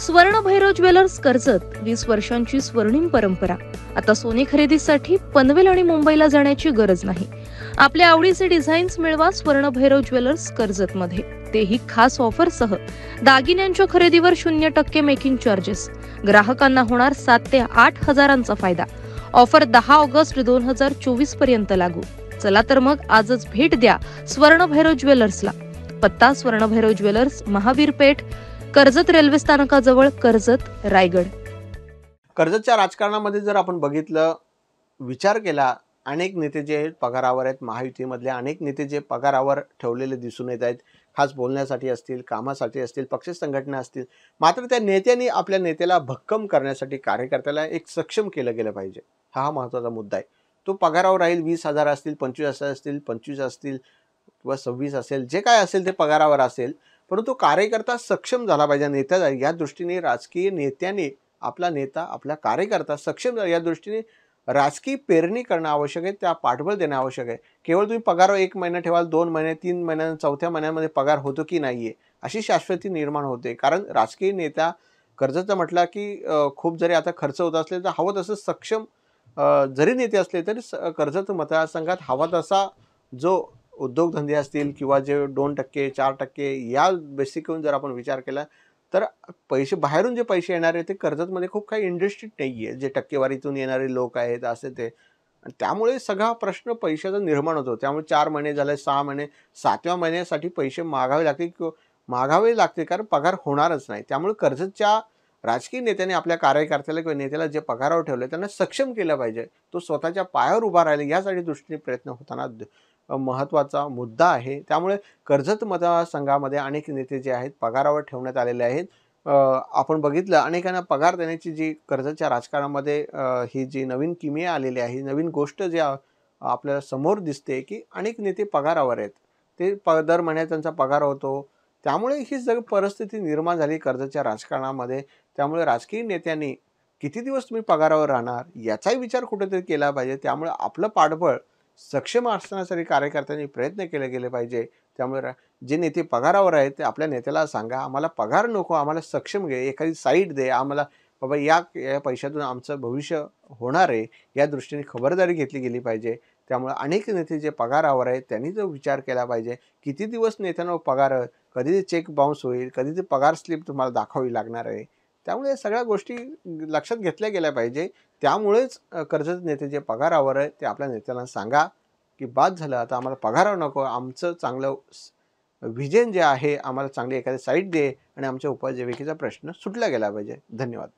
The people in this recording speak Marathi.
स्वर्ण भैरव ज्वेलर्स कर्जत 20 वर्षांची स्वर्णिम परंपरा। आता सोने खरेदीसाठी पनवेल आणि मुंबईला जाण्याची गरज नाही। आपल्या आवडीचे डिझाईन्स मिळवा स्वर्ण भैरव ज्वेलर्स कर्जत मध्ये, तेही खास ऑफर सह। दागिन्यांच्या खरेदीवर 0% मेकिंग चार्जेस। ग्राहकांना होणार 7 ते 8 हजारांचा फायदा। ऑफर 10 ऑगस्ट 2024 पर्यंत लागू। चला तर मग आजच भेट द्या स्वर्ण भैरव ज्वेलर्सला। पत्ता स्वर्ण भैरव ज्वेलर्स, महावीर पेठ, कर्जत रेल्वे स्थानकाजवळ, कर्जत, रायगड। कर्जतच्या राजकारणामध्ये जर आपण बघितलं, विचार केला, अनेक नेते जे आहेत पगारावर आहेत। महायुतीमधले अनेक नेते जे पगारावर ठेवलेले दिसून येत आहेत, खास बोलण्यासाठी असतील, कामासाठी असतील, पक्ष संघटना असतील। मात्र त्या नेत्यांनी आपल्या नेत्याला भक्कम करण्यासाठी कार्यकर्त्याला एक सक्षम केलं गेलं पाहिजे, हा महत्त्वाचा मुद्दा आहे। तो पगारावर राहील, 20,000 असतील, 25,000 असतील, 25 असतील किंवा 26 असेल, जे काय असेल ते पगारावर असेल, परंतु कार्यकर्ता सक्षम झाला पाहिजे। नेत्या या दृष्टीने राजकीय नेत्याने आपला नेता, आपला कार्यकर्ता सक्षम या दृष्टीने राजकीय पेरणी करणं आवश्यक आहे, त्या पाठबळ देणं आवश्यक आहे। केवळ तुम्ही पगारावर 1 महिना ठेवाल, 2 महिने, 3 महिन्या, चौथ्या महिन्यामध्ये पगार होतो की नाहीये अशी शाश्वती निर्माण होते। कारण राजकीय नेता कर्जतचा म्हटला की खूप जरी आता खर्च होत असले तर हवं तसं सक्षम जरी नेते असले तरी कर्जत मतदारसंघात हवा तसा जो उद्योगधंदे असतील किंवा जे 2%, 4% या बेसिकवरून जर आपण विचार केला तर पैसे बाहेरून जे पैसे येणार आहेत ते कर्जतमध्ये खूप काही इंडस्ट्री नाही आहे, जे टक्केवारीतून येणारे लोक आहेत असे ते। त्यामुळे सगळा प्रश्न पैशाचा निर्माण होतो। त्यामुळे 4 महिने झाले, 6 महिने, 7व्या महिन्यासाठी पैसे मागावे लागते कारण पगार होणारच नाही। त्यामुळे कर्जतच्या राजकीय नेत्याने आपल्या कार्यकर्त्याला किंवा नेत्याला जे पगारावर ठेवले त्यांना सक्षम केलं पाहिजे, तो स्वतःच्या पायावर उभा राहिला यासाठी दृष्टीने प्रयत्न होताना महत्त्वाचा मुद्दा आहे। त्यामुळे कर्जत मतदारसंघामध्ये अनेक नेते जे आहेत पगारावर ठेवण्यात आलेले आहेत। आपण बघितलं अनेकांना पगार देण्याची जी कर्जतच्या राजकारणामध्ये ही जी नवीन किमया आलेली आहे, नवीन गोष्ट जे आपल्याला समोर दिसते की अनेक नेते पगारावर आहेत, ते दर महिन्यात त्यांचा पगार होतो। त्यामुळे ही जग परिस्थिती निर्माण झाली कर्जतच्या राजकारणामध्ये। त्यामुळे राजकीय नेत्यांनी किती दिवस तुम्ही पगारावर राहणार याचाही विचार कुठेतरी केला पाहिजे। त्यामुळे आपलं पाठबळ सक्षम असण्यासाठी कार्यकर्त्यांनी प्रयत्न केले गेले पाहिजे। त्यामुळे जे नेते पगारावर आहेत ते आपल्या नेत्याला सांगा, आम्हाला पगार नको, आम्हाला सक्षम घे, एखादी साईट दे आम्हाला, बाबा या पैशातून आमचं भविष्य होणार आहे या दृष्टीने खबरदारी घेतली गेली पाहिजे। त्यामुळे अनेक नेते जे पगारावर आहेत त्यांनी जो विचार केला पाहिजे, किती दिवस नेत्यांना पगार, कधी ते चेक बाउन्स होईल, कधी ते पगार स्लिप तुम्हाला दाखवावी लागणार आहे। त्यामुळे सगळ्या गोष्टी लक्षात घेतल्या गेल्या पाहिजे। त्यामुळेच कर्जत नेते जे पगारावर आहेत ते आपल्या नेत्यांना सांगा की बाद झालं, आता आम्हाला पगारावर नको, आमचं चांगलं व्हिजन जे आहे, आम्हाला चांगली एखादी साईट दे आणि आमच्या उपजीविकेचा प्रश्न सुटला गेला पाहिजे। धन्यवाद।